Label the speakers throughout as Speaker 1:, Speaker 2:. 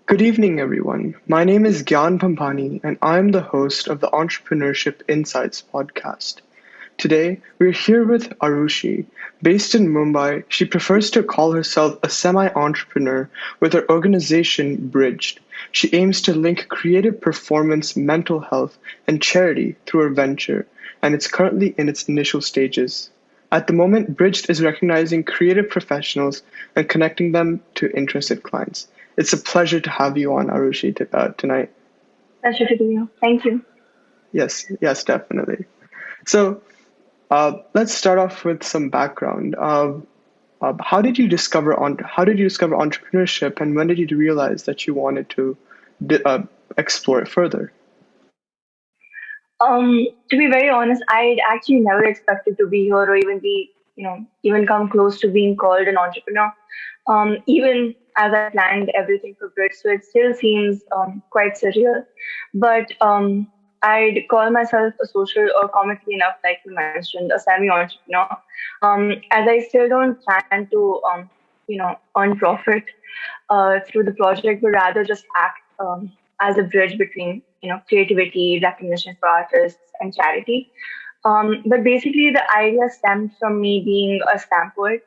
Speaker 1: Good evening, everyone. My name is Gyan Pampani, and I'm the host of the Entrepreneurship Insights Podcast. Today, we're here with Aarushi. Based in Mumbai, she prefers to call herself a semi entrepreneur with her organization Bridged. She aims to link creative performance, mental health, and charity through her venture, and it's currently in its initial stages. At the moment, Bridged is recognizing creative professionals and connecting them to interested clients. It's a pleasure to have you on, Aarushi, tonight.
Speaker 2: Pleasure to be here. Thank you.
Speaker 1: Yes, definitely. So let's start off with some background. How did you discover entrepreneurship, and when did you realize that you wanted to explore it further?
Speaker 2: To be very honest, I'd actually never expected to be here or even even come close to being called an entrepreneur. Even as I planned everything for Brit, so it still seems quite surreal. But I'd call myself a social or comically enough, like you mentioned, a semi-entrepreneur. As I still don't plan to, earn profit through the project, but rather just act as a bridge between creativity, recognition for artists, and charity. But basically, the idea stemmed from me being a stamp poet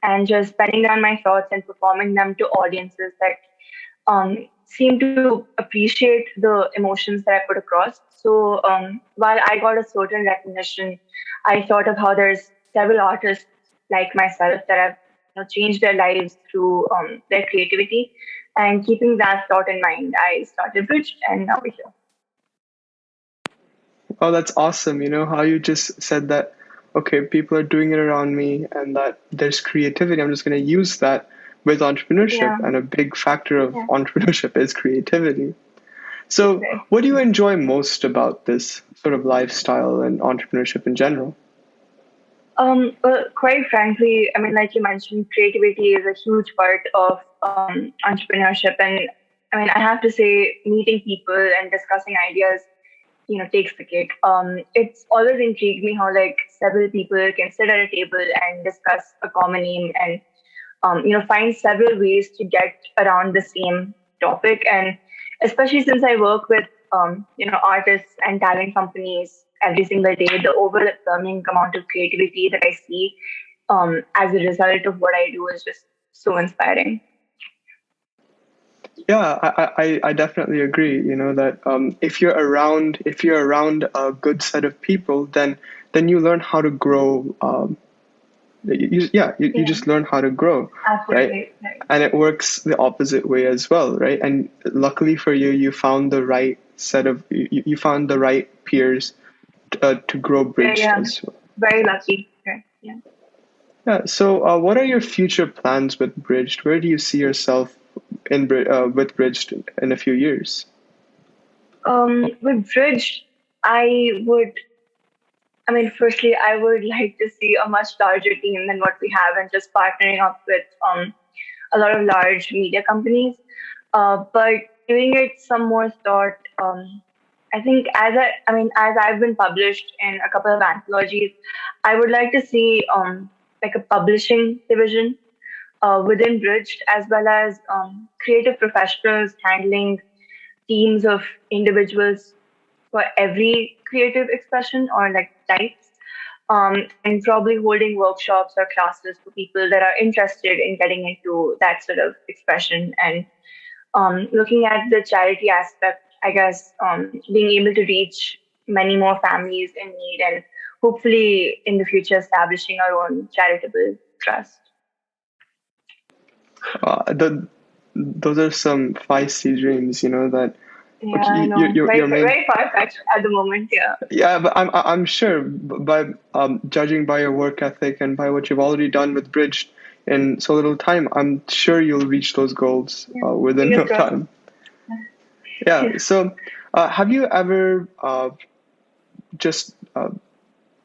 Speaker 2: and just penning down my thoughts and performing them to audiences that seem to appreciate the emotions that I put across. So while I got a certain recognition, I thought of how there's several artists like myself that have changed their lives through their creativity. And keeping that thought in mind, I started Bridge, and now we're here.
Speaker 1: Oh, that's awesome. You know how you just said that, okay, people are doing it around me and that there's creativity. I'm just going to use that with entrepreneurship.
Speaker 2: Yeah,
Speaker 1: And a big factor of
Speaker 2: yeah.
Speaker 1: entrepreneurship is creativity. So,
Speaker 2: Right.
Speaker 1: what do you enjoy most about this sort of lifestyle and entrepreneurship in general?
Speaker 2: Well, quite frankly, I mean, like you mentioned, creativity is a huge part of entrepreneurship, and I mean, I have to say, meeting people and discussing ideas, takes the cake. It's always intrigued me how like several people can sit at a table and discuss a common aim and find several ways to get around the same topic. And especially since I work with, artists and talent companies every single day, the overwhelming amount of creativity that I see as a result of what I do is just so inspiring.
Speaker 1: Yeah, I definitely agree. You know that if you're around a good set of people, then you learn how to grow. You
Speaker 2: Yeah,
Speaker 1: just learn how to grow, right?
Speaker 2: absolutely. Right.
Speaker 1: And it works the opposite way as well, right? And luckily for you, you found the right peers to grow
Speaker 2: Yeah,
Speaker 1: bridged
Speaker 2: yeah.
Speaker 1: as well.
Speaker 2: Very lucky. Right. Yeah.
Speaker 1: Yeah. So, what are your future plans with Bridged? Where do you see yourself with Bridged in a few years?
Speaker 2: With Bridge, I would I mean, firstly, I would like to see a much larger team than what we have and just partnering up with a lot of large media companies. But giving it some more thought, I think as I've been published in a couple of anthologies, I would like to see like a publishing division within Bridged, as well as creative professionals handling teams of individuals for every creative expression or like types, and probably holding workshops or classes for people that are interested in getting into that sort of expression and looking at the charity aspect, I guess, being able to reach many more families in need and hopefully in the future establishing our own charitable trust.
Speaker 1: The those are some feisty dreams, you know that.
Speaker 2: Yeah,
Speaker 1: Okay,
Speaker 2: I know.
Speaker 1: your main.
Speaker 2: Very far fetched at the moment. Yeah.
Speaker 1: Yeah, but I'm sure by judging by your work ethic and by what you've already done with Bridge in so little time, I'm sure you'll reach those goals
Speaker 2: Yeah.
Speaker 1: within
Speaker 2: Fingers
Speaker 1: no
Speaker 2: crossed.
Speaker 1: time. Yeah. So, have you ever just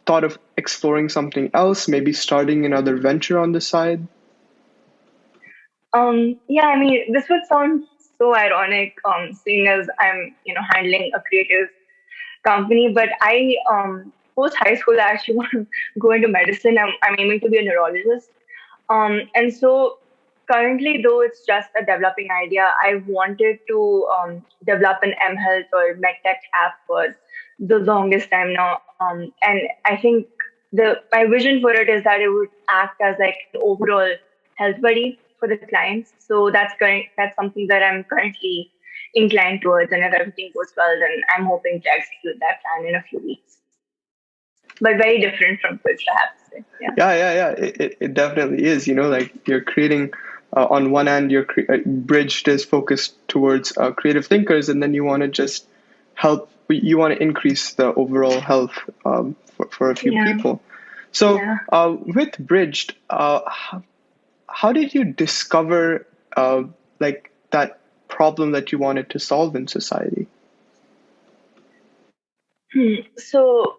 Speaker 1: thought of exploring something else, maybe starting another venture on the side?
Speaker 2: Yeah, I mean, this would sound so ironic, seeing as I'm, handling a creative company, but I, post high school, I actually want to go into medicine. I'm aiming to be a neurologist. And so currently, though it's just a developing idea, I wanted to develop an M Health or MedTech app for the longest time now. And I think the my vision for it is that it would act as like an overall health buddy for the clients. So that's something that I'm currently inclined towards, and if everything goes well, then I'm hoping to execute that plan in a few weeks. But very different from Twitch, I have to say. Yeah.
Speaker 1: Yeah. It definitely is. Like you're creating, on one end, Bridged is focused towards creative thinkers, and then you want to just you want to increase the overall health for a few
Speaker 2: Yeah.
Speaker 1: people. So
Speaker 2: Yeah.
Speaker 1: with Bridged, how did you discover like that problem that you wanted to solve in society?
Speaker 2: So,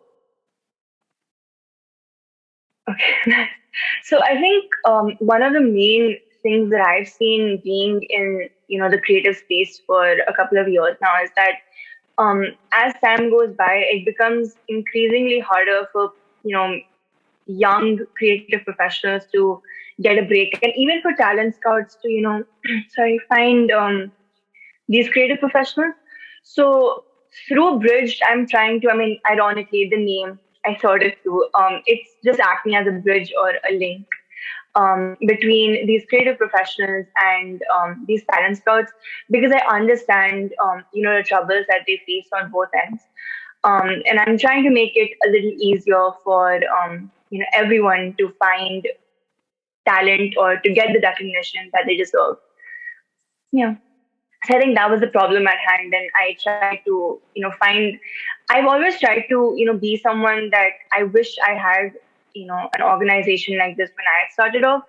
Speaker 2: okay. So I think one of the main things that I've seen being in the creative space for a couple of years now is that as time goes by, it becomes increasingly harder for young creative professionals to get a break, and even for talent scouts to sorry, find these creative professionals. So through Bridged, I'm trying to, I mean, ironically, the name I thought it through, it's just acting as a bridge or a link between these creative professionals and these talent scouts, because I understand, the troubles that they face on both ends. And I'm trying to make it a little easier for, everyone to find talent or to get the recognition that they deserve. Yeah. So I think that was the problem at hand, and I tried to, find. I've always tried to, be someone that I wish I had, an organization like this when I started off,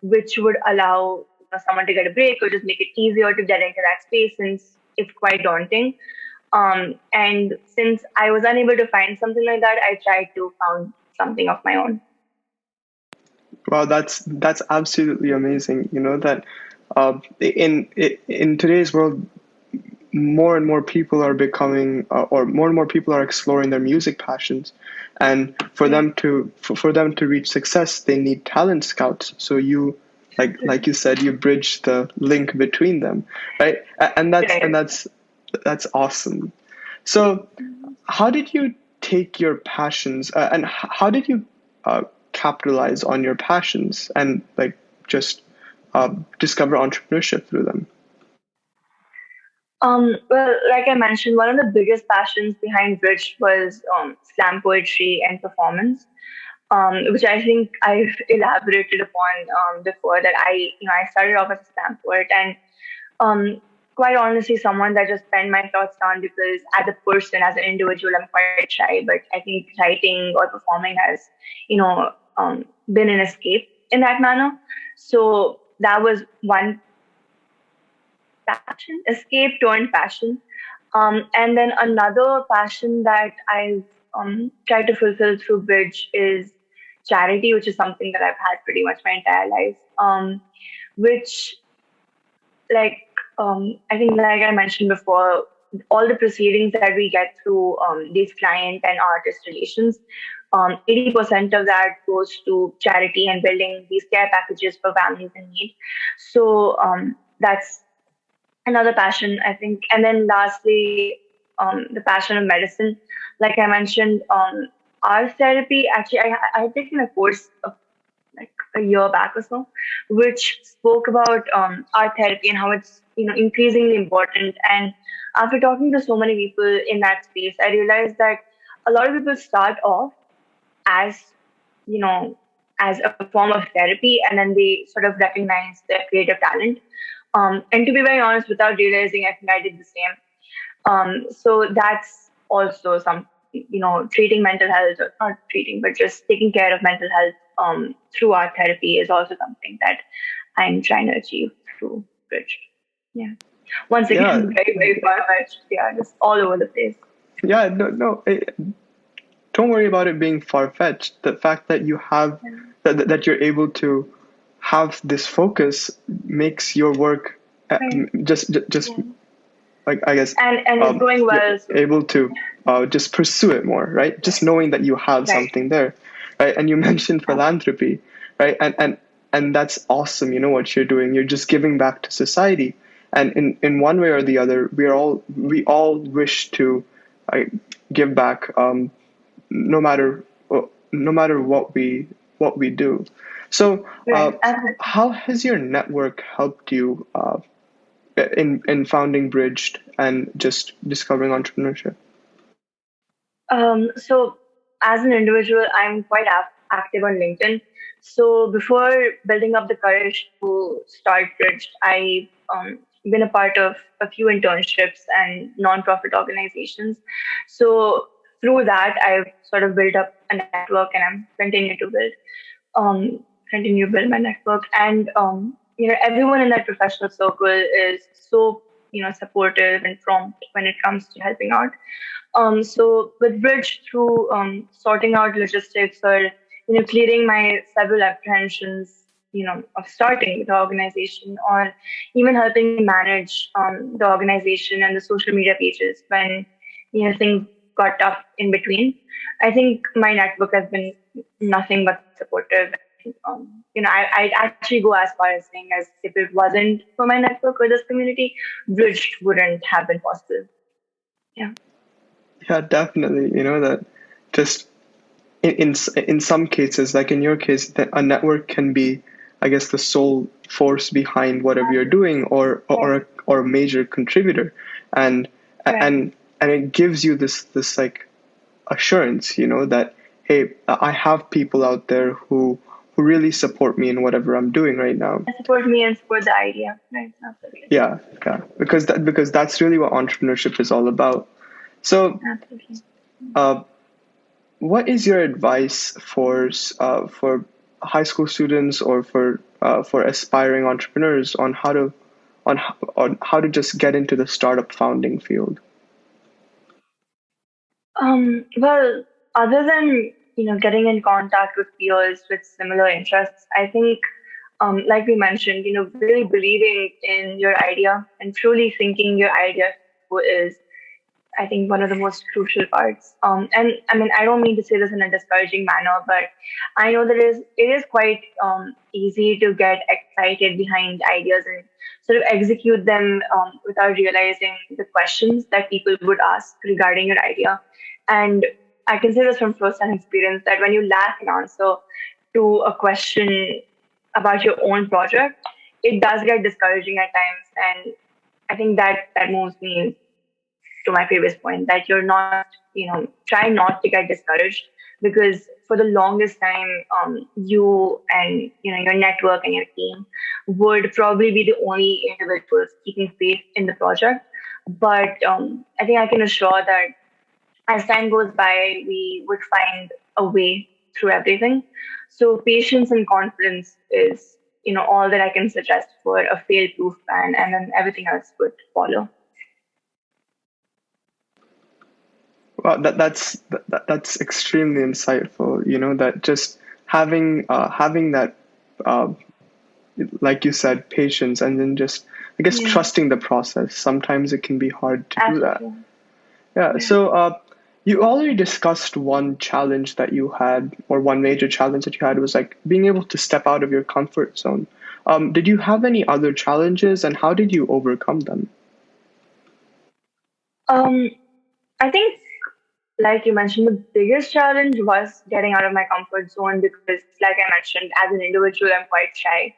Speaker 2: which would allow someone to get a break or just make it easier to get into that space, since it's quite daunting. And since I was unable to find something like that, I tried to found something of my own.
Speaker 1: Wow, that's absolutely amazing. That in today's world, more and more people are becoming, or more and more people are exploring their music passions, and for
Speaker 2: Yeah.
Speaker 1: them to reach success, they need talent scouts. So you, like you said, you bridge the link between them, right? And
Speaker 2: Right.
Speaker 1: that's awesome. So how did you take your passions, and how did you capitalize on your passions and like just discover entrepreneurship through them?
Speaker 2: Well, like I mentioned, one of the biggest passions behind Bridge was slam poetry and performance, which I think I've elaborated upon before. That I started off as a slam poet, and um, quite honestly, someone that just penned my thoughts down, because as a person, as an individual, I'm quite shy. But I think writing or performing has, been an escape in that manner. So that was one passion, escape turned passion. And then another passion that I've tried to fulfill through Bridge is charity, which is something that I've had pretty much my entire life. Which, like, I think, like I mentioned before, all the proceedings that we get through these client and artist relations, 80% of that goes to charity and building these care packages for families in need. So that's another passion, I think. And then lastly, the passion of medicine. Like I mentioned, art therapy. Actually, I had taken a course of like a year back or so, which spoke about art therapy and how it's increasingly important. And after talking to so many people in that space, I realized that a lot of people start off as you know as a form of therapy, and then they sort of recognize their creative talent. And to be very honest, without realizing, I think I did the same. So that's also some, treating mental health, or not treating, but just taking care of mental health through art therapy is also something that I'm trying to achieve through Bridge. Yeah. Once
Speaker 1: Yeah,
Speaker 2: again, very, very far fetched. Yeah, just all over the place.
Speaker 1: yeah, no, don't worry about it being far fetched. The fact that you have
Speaker 2: Yeah.
Speaker 1: that you're able to have this focus makes your work
Speaker 2: Right.
Speaker 1: just
Speaker 2: Yeah.
Speaker 1: like, I guess,
Speaker 2: And it's going
Speaker 1: you're
Speaker 2: well. So,
Speaker 1: able to just pursue it more, right? Just
Speaker 2: right.
Speaker 1: knowing that you have
Speaker 2: Right.
Speaker 1: something there, right? And you mentioned
Speaker 2: Yeah.
Speaker 1: philanthropy, right? And and that's awesome. You know what you're doing. You're just giving back to society, and in one way or the other, we all wish to uh, give back, no matter no matter what we do. So,
Speaker 2: Right. Absolutely.
Speaker 1: how has your network helped you in founding Bridged and just discovering entrepreneurship?
Speaker 2: So as an individual, I'm quite active on LinkedIn. So before building up the courage to start Bridge, I been a part of a few internships and nonprofit organizations. So through that, I've sort of built up a network, and I'm um, continue to build my network. And everyone in that professional circle is so supportive and prompt when it comes to helping out. So with Bridge, through sorting out logistics or clearing my several apprehensions, of starting the organization, or even helping me manage the organization and the social media pages when things got tough in between. I think my network has been nothing but supportive. I'd actually go as far as saying as if it wasn't for my network or this community, Bridge wouldn't have been possible. Yeah.
Speaker 1: Yeah, definitely. You know that just in some cases, like in your case, that a network can be, I guess, the sole force behind whatever you're doing, or a major contributor, and
Speaker 2: Right.
Speaker 1: and it gives you this like assurance, that hey, I have people out there who really support me in whatever I'm doing right now.
Speaker 2: And support me and support the idea. Right. Absolutely.
Speaker 1: Yeah, yeah, because that's really what entrepreneurship is all about. So,
Speaker 2: Absolutely.
Speaker 1: uh, what is your advice for high school students, or for aspiring entrepreneurs on how to just get into the startup founding field?
Speaker 2: Well, other than getting in contact with peers with similar interests, I think, like we mentioned, really believing in your idea and truly thinking your idea through is, I think, one of the most crucial parts. And I mean, I don't mean to say this in a discouraging manner, but I know that it is quite easy to get excited behind ideas and sort of execute them without realizing the questions that people would ask regarding your idea. And I can say this from first-hand experience that when you lack an answer to a question about your own project, it does get discouraging at times. And I think that moves me to my previous point that you're not, try not to get discouraged, because for the longest time, you and your network and your team would probably be the only individuals keeping faith in the project. But I think I can assure that as time goes by, we would find a way through everything. So patience and confidence is, all that I can suggest for a fail-proof plan, and then everything else would follow.
Speaker 1: Well, that's extremely insightful. That just having that, uh, like you said, patience, and then just, I guess,
Speaker 2: Yeah,
Speaker 1: trusting the process. Sometimes it can be hard to do that.
Speaker 2: absolutely.
Speaker 1: Yeah.
Speaker 2: Yeah.
Speaker 1: So, you already discussed one challenge that you had, or one major challenge that you had, was like being able to step out of your comfort zone. Did you have any other challenges, and how did you overcome them?
Speaker 2: Um, I think, like you mentioned, the biggest challenge was getting out of my comfort zone because, like I mentioned, as an individual, I'm quite shy.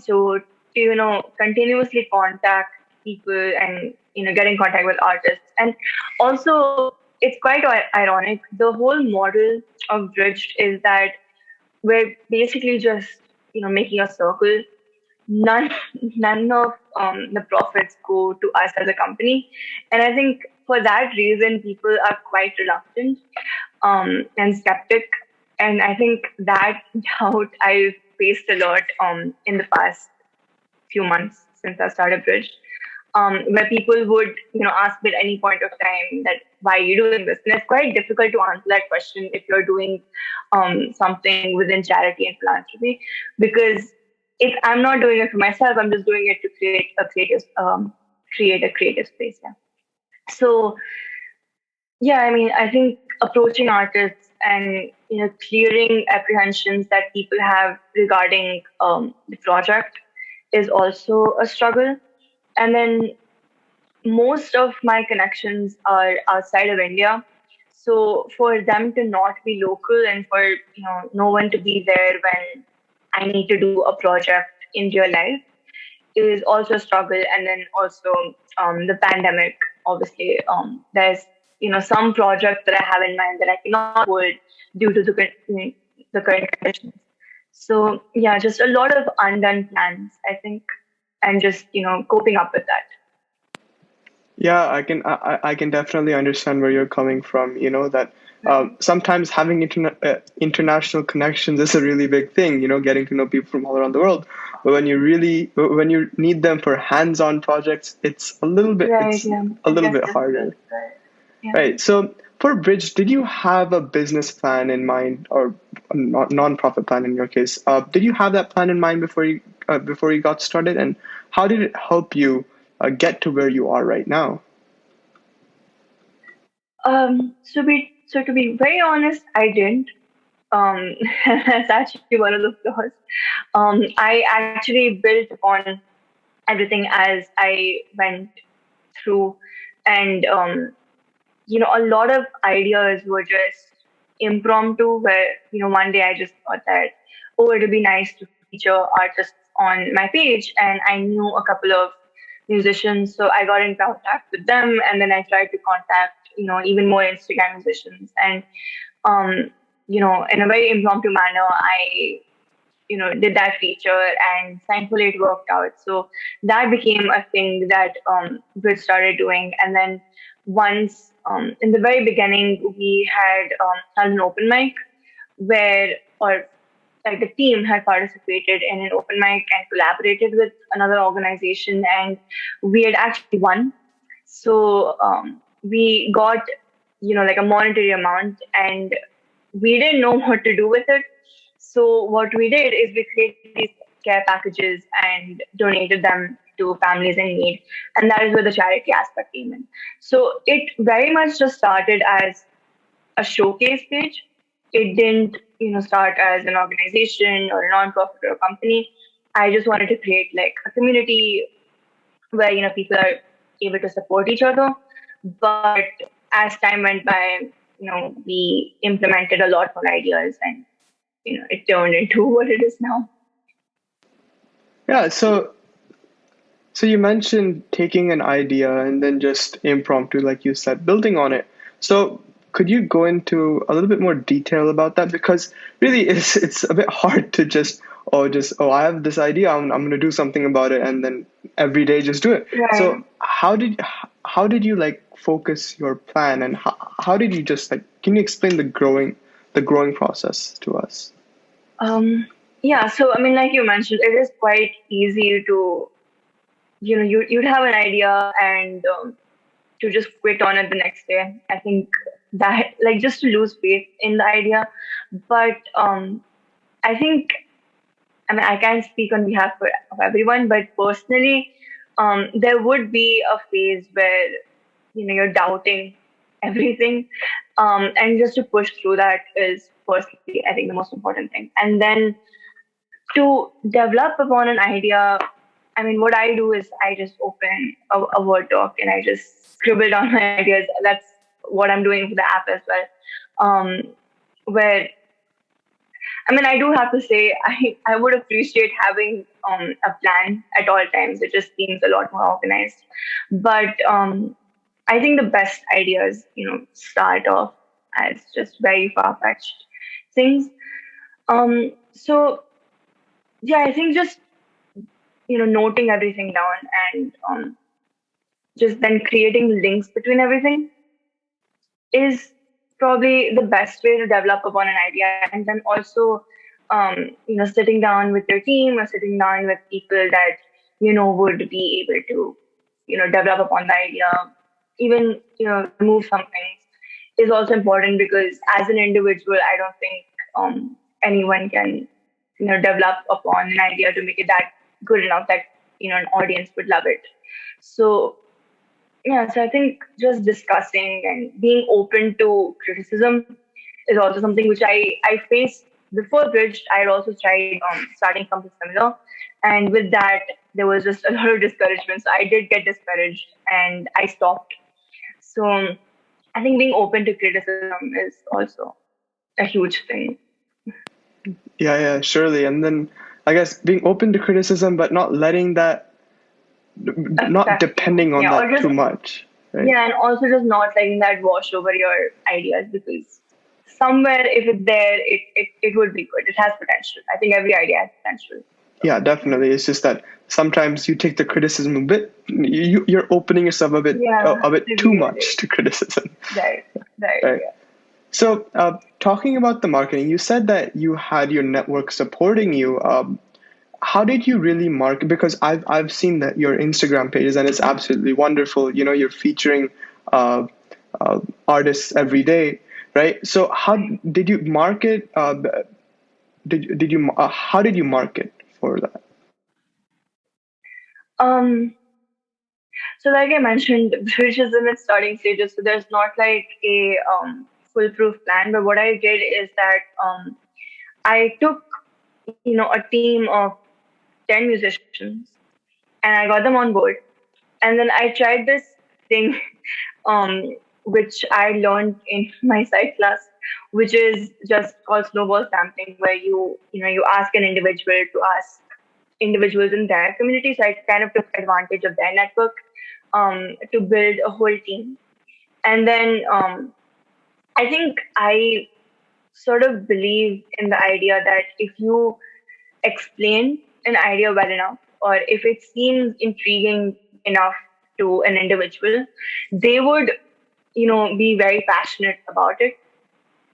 Speaker 2: So to, continuously contact people and, get in contact with artists. And also, it's quite ironic. The whole model of Bridge is that we're basically just, making a circle. None, none of the profits go to us as a company. And I think for that reason, people are quite reluctant and skeptic. And I think that doubt I've faced a lot in the past few months since I started Bridge, where people would, ask me at any point of time that why are you doing this? And it's quite difficult to answer that question if you're doing something within charity and philanthropy, because I'm not doing it for myself. I'm just doing it to create a creative space. Yeah. So yeah, I mean, I think approaching artists and clearing apprehensions that people have regarding the project is also a struggle. And then most of my connections are outside of India. So for them to not be local and for no one to be there when I need to do a project in real life is also a struggle. And then also the pandemic, obviously, there's some projects that I have in mind that I cannot hold due to the current conditions. So yeah, just a lot of undone plans, I think, and just coping up with that.
Speaker 1: Yeah, I can definitely understand where you're coming from. You know that sometimes having international connections is a really big thing. You know, getting to know people from all around the world. But when you need them for hands-on projects,
Speaker 2: Right,
Speaker 1: it's
Speaker 2: yeah,
Speaker 1: a
Speaker 2: I
Speaker 1: little
Speaker 2: guess
Speaker 1: bit
Speaker 2: difficult,
Speaker 1: harder.
Speaker 2: but yeah.
Speaker 1: Right. So for Bridge, did you have a business plan in mind, or a non-profit plan in your case? Did you have that plan in mind before you got started, and how did it help you get to where you are right now?
Speaker 2: So to be very honest, I didn't. That's actually one of the flaws. I actually built upon everything as I went through, and a lot of ideas were just impromptu. Where one day I just thought that, oh, it would be nice to feature artists on my page, and I knew a couple of musicians, so I got in contact with them, and then I tried to contact even more Instagram musicians, and um, in a very impromptu manner, I did that feature, and thankfully it worked out. So that became a thing that Brit started doing. And then once in the very beginning, we had an open mic where, or like the team had participated in an open mic and collaborated with another organization, and we had actually won. So we got like a monetary amount, and we didn't know what to do with it. So what we did is we created these care packages and donated them to families in need, and that is where the charity aspect came in. So it very much just started as a showcase page. It didn't start as an organization or a non-profit or a company. I just wanted to create like a community where people are able to support each other. But as time went by, we implemented a lot more ideas, and it turned into what it is now.
Speaker 1: Yeah. So you mentioned taking an idea and then just impromptu, like you said, building on it. So could you go into a little bit more detail about that? Because really, it's a bit hard to just I have this idea, I'm going to do something about it, and then every day just do it.
Speaker 2: Right.
Speaker 1: So how did you like focus your plan, and how did you just like, can you explain the growing process to us?
Speaker 2: Yeah. So I mean, like you mentioned, it is quite easy to you'd have an idea and to just quit on it the next day. I think that like just to lose faith in the idea. But I think, I mean, I can't speak on behalf of everyone, but personally, there would be a phase where you're doubting everything, and just to push through that is personally, I think, the most important thing. And then to develop upon an idea, I mean, what I do is I just open a Word doc and I just scribble down my ideas. That's what I'm doing for the app as well. Where I mean, I do have to say, I would appreciate having a plan at all times. It just seems a lot more organized. But I think the best ideas, start off as just very far-fetched things. So yeah, I think just noting everything down and just then creating links between everything is probably the best way to develop upon an idea. And then also, sitting down with your team or sitting down with people that would be able to develop upon the idea, even remove some things is also important, because as an individual, I don't think anyone can develop upon an idea to make it that good enough that an audience would love it. So yeah, so I think just discussing and being open to criticism is also something which I faced before Bridge. I had also tried starting something similar, and with that there was just a lot of discouragement. So I did get discouraged and I stopped. So I think being open to criticism is also a huge thing.
Speaker 1: Yeah, surely. And then I guess being open to criticism, but not letting that, not
Speaker 2: Affect you.
Speaker 1: depending on
Speaker 2: Yeah, or
Speaker 1: that
Speaker 2: just
Speaker 1: too much, right?
Speaker 2: yeah, and also just not letting that wash over your ideas, because somewhere if it's there, it would be good. It has potential. I think every idea has potential. So,
Speaker 1: Yeah, definitely. It's just that sometimes you take the criticism a bit, you're opening yourself
Speaker 2: yeah,
Speaker 1: a bit too
Speaker 2: severely.
Speaker 1: much to criticism,
Speaker 2: Right, right,
Speaker 1: right?
Speaker 2: yeah.
Speaker 1: So, talking about the marketing, you said that you had your network supporting you. How did you really market? Because I've seen that your Instagram pages, and it's absolutely wonderful. You know, you're featuring uh, artists every day, right? So, how did you market? Did you how did you market for that?
Speaker 2: Um, so like I mentioned, Bridge is in its starting stages, so there's not like a foolproof plan. But what I did is that I took a team of 10 musicians and I got them on board, and then I tried this thing um, which I learned in my site class, which is just called snowball sampling, where you ask an individual to ask individuals in their community. So I kind of took advantage of their network to build a whole team, and then I think I sort of believe in the idea that if you explain an idea well enough, or if it seems intriguing enough to an individual, they would be very passionate about it,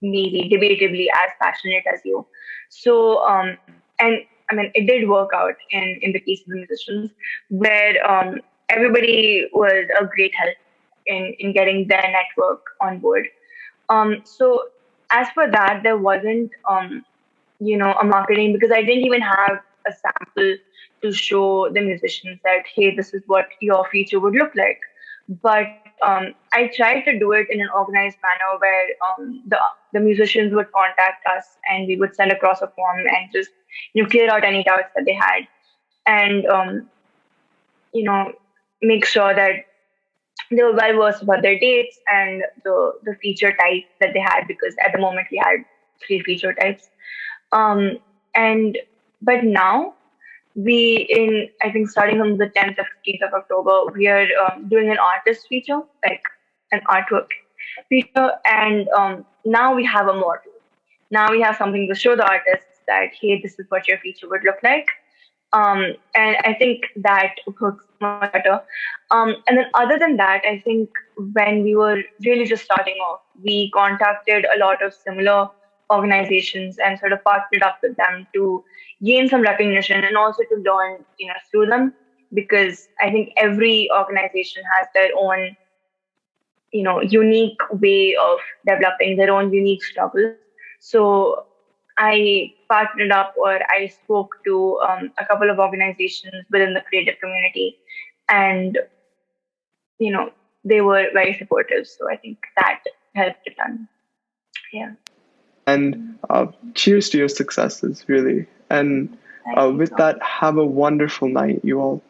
Speaker 2: maybe debatably as passionate as you. So, and I mean, it did work out in the case of the musicians, where everybody was a great help in getting their network on board. So, as for that, there wasn't, a marketing, because I didn't even have a sample to show the musicians that, hey, this is what your feature would look like. But I tried to do it in an organized manner where the musicians would contact us and we would send across a form and just clear out any doubts that they had, and you know make sure that they were well versed about their dates and the feature type that they had, because at the moment we had three feature types. And but now we in I think starting from the 10th or 15th of October, we are doing an artist feature, like an artwork feature, and now we have a model. Now we have something to show the artists that, hey, this is what your feature would look like. And I think that works much better. And then other than that, I think when we were really just starting off, we contacted a lot of similar organizations and sort of partnered up with them to gain some recognition and also to learn, through them, because I think every organization has their own, unique way of developing their own unique struggles. So I partnered up, or I spoke to a couple of organizations within the creative community, and you know they were very supportive. So I think that helped a ton. Yeah.
Speaker 1: And cheers to your successes, really. And
Speaker 2: Thank you
Speaker 1: with
Speaker 2: so much.
Speaker 1: that, have a wonderful night, you all.